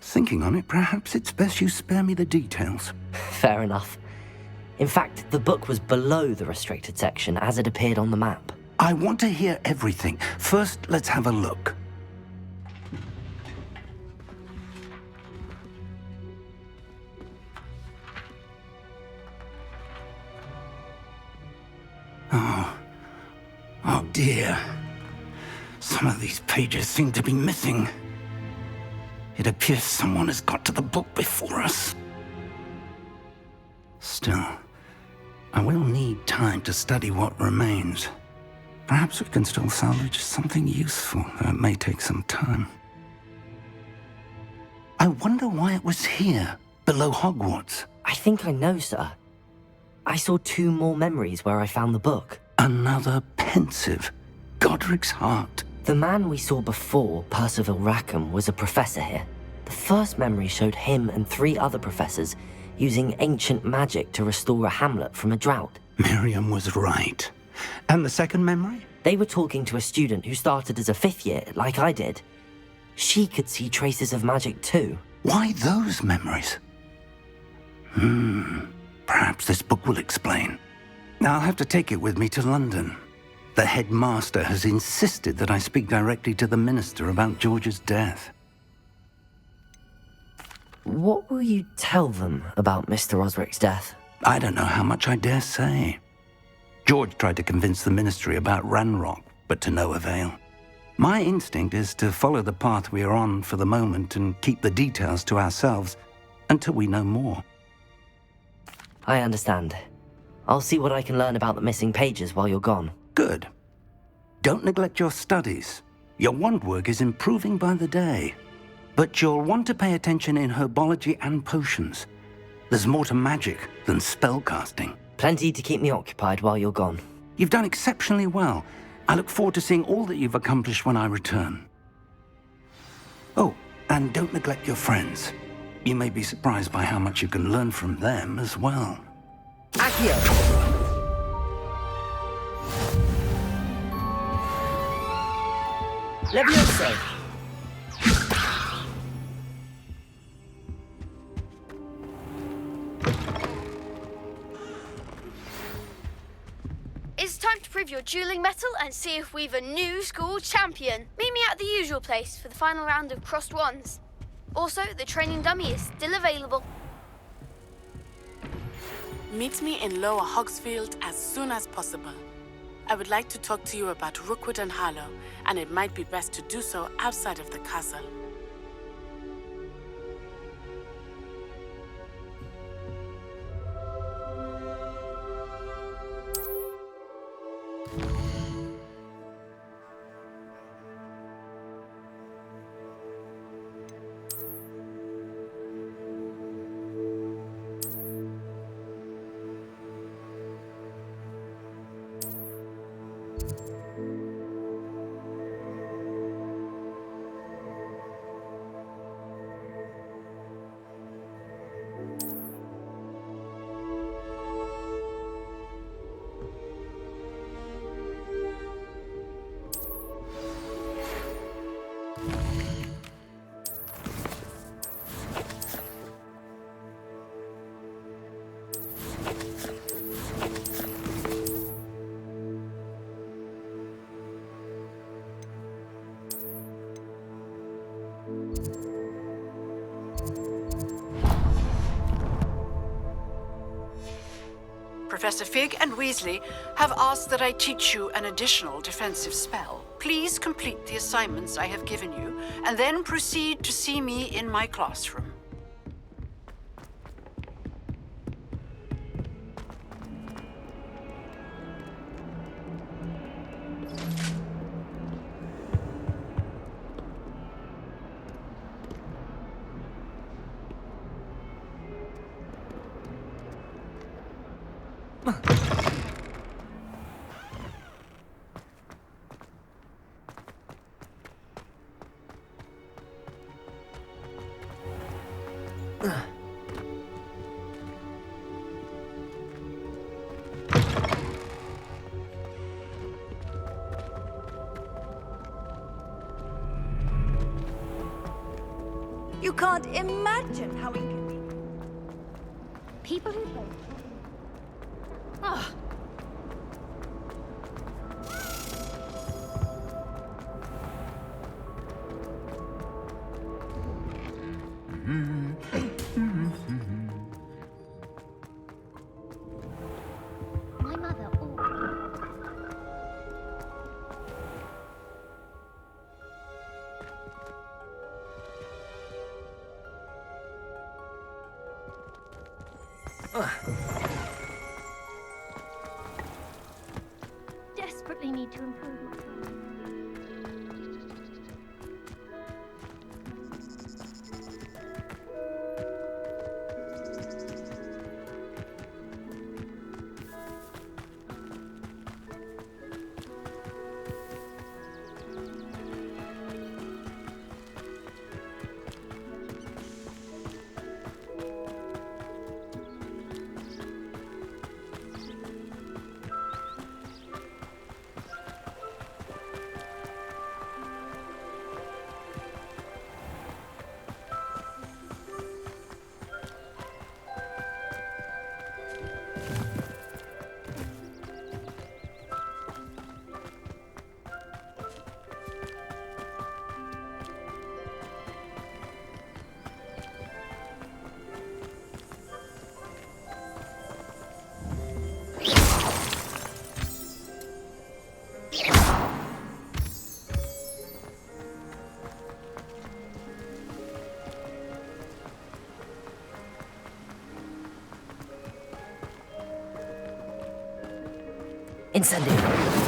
Thinking on it, perhaps it's best you spare me the details. Fair enough. In fact, the book was below the restricted section as it appeared on the map. I want to hear everything. First, let's have a look. Oh dear. Some of these pages seem to be missing. It appears someone has got to the book before us. Still, I will need time to study what remains. Perhaps we can still salvage something useful, though it may take some time. I wonder why it was here, below Hogwarts. I think I know, sir. I saw 2 more memories where I found the book. Another pensive. Godric's heart. The man we saw before, Percival Rackham, was a professor here. The first memory showed him and 3 other professors using ancient magic to restore a hamlet from a drought. Miriam was right. And the second memory? They were talking to a student who started as a 5th year, like I did. She could see traces of magic too. Why those memories? Perhaps this book will explain. Now I'll have to take it with me to London. The headmaster has insisted that I speak directly to the minister about George's death. What will you tell them about Mr. Osric's death? I don't know how much I dare say. George tried to convince the ministry about Ranrock, but to no avail. My instinct is to follow the path we are on for the moment and keep the details to ourselves until we know more. I understand. I'll see what I can learn about the missing pages while you're gone. Good. Don't neglect your studies. Your wand work is improving by the day. But you'll want to pay attention in herbology and potions. There's more to magic than spellcasting. Plenty to keep me occupied while you're gone. You've done exceptionally well. I look forward to seeing all that you've accomplished when I return. Oh, and don't neglect your friends. You may be surprised by how much you can learn from them as well. Accio! Leviosa! It's time to prove your dueling mettle and see if we've a new school champion. Meet me at the usual place for the final round of crossed wands. Also, the training dummy is still available. Meet me in Lower Hogsfield as soon as possible. I would like to talk to you about Rookwood and Harlow, and it might be best to do so outside of the castle. Professor Fig and Weasley have asked that I teach you an additional defensive spell. Please complete the assignments I have given you, and then proceed to see me in my classroom. You can't imagine how People who vote. Ah, My mother desperately need to improve my Incendio.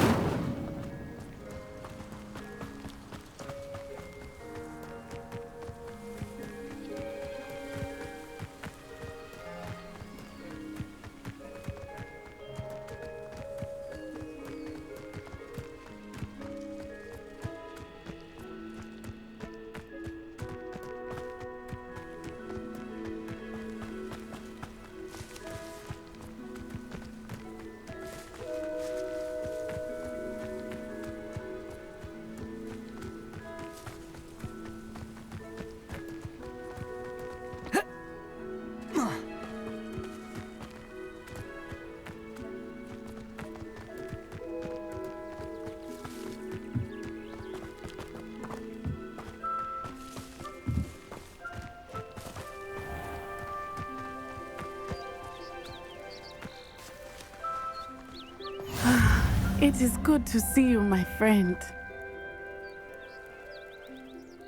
It is good to see you, my friend.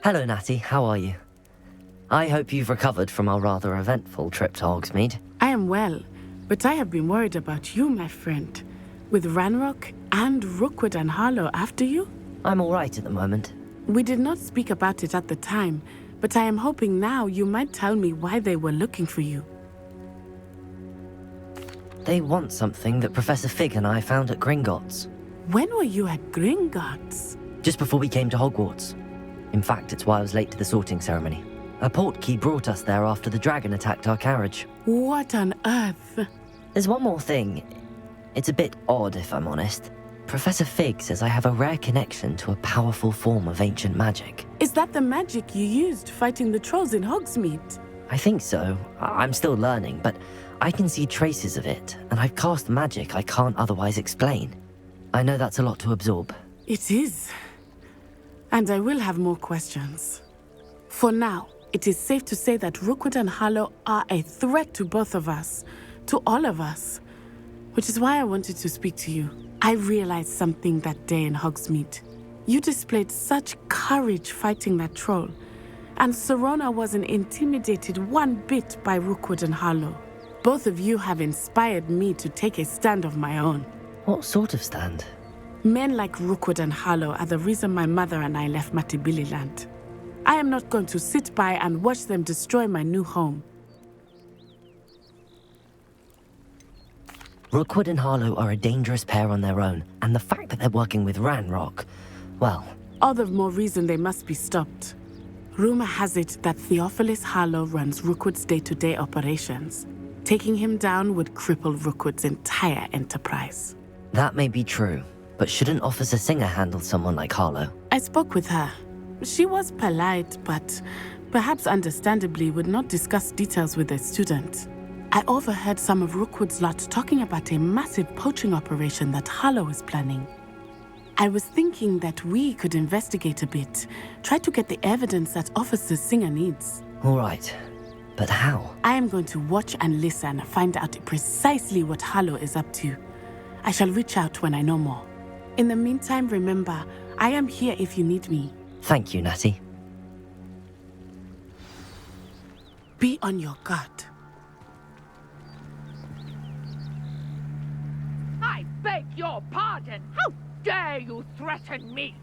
Hello, Natty. How are you? I hope you've recovered from our rather eventful trip to Hogsmeade. I am well, but I have been worried about you, my friend. With Ranrock and Rookwood and Harlow after you? I'm all right at the moment. We did not speak about it at the time, but I am hoping now you might tell me why they were looking for you. They want something that Professor Fig and I found at Gringotts. When were you at Gringotts? Just before we came to Hogwarts. In fact, it's why I was late to the sorting ceremony. A portkey brought us there after the dragon attacked our carriage. What on earth? There's one more thing. It's a bit odd, if I'm honest. Professor Fig says I have a rare connection to a powerful form of ancient magic. Is that the magic you used fighting the trolls in Hogsmeade? I think so. I'm still learning, but I can see traces of it, and I've cast magic I can't otherwise explain. I know that's a lot to absorb. It is. And I will have more questions. For now, it is safe to say that Rookwood and Harlow are a threat to both of us, to all of us. Which is why I wanted to speak to you. I realized something that day in Hogsmeade. You displayed such courage fighting that troll, and Serona wasn't intimidated one bit by Rookwood and Harlow. Both of you have inspired me to take a stand of my own. What sort of stand? Men like Rookwood and Harlow are the reason my mother and I left Matibili-land. I am not going to sit by and watch them destroy my new home. Rookwood and Harlow are a dangerous pair on their own, and the fact that they're working with Ranrock, well... All the more reason they must be stopped. Rumor has it that Theophilus Harlow runs Rookwood's day-to-day operations. Taking him down would cripple Rookwood's entire enterprise. That may be true, but shouldn't Officer Singer handle someone like Harlow? I spoke with her. She was polite, but perhaps understandably would not discuss details with a student. I overheard some of Rookwood's lot talking about a massive poaching operation that Harlow is planning. I was thinking that we could investigate a bit, try to get the evidence that Officer Singer needs. All right, but how? I am going to watch and listen, find out precisely what Harlow is up to. I shall reach out when I know more. In the meantime, remember, I am here if you need me. Thank you, Natty. Be on your guard. I beg your pardon! How dare you threaten me?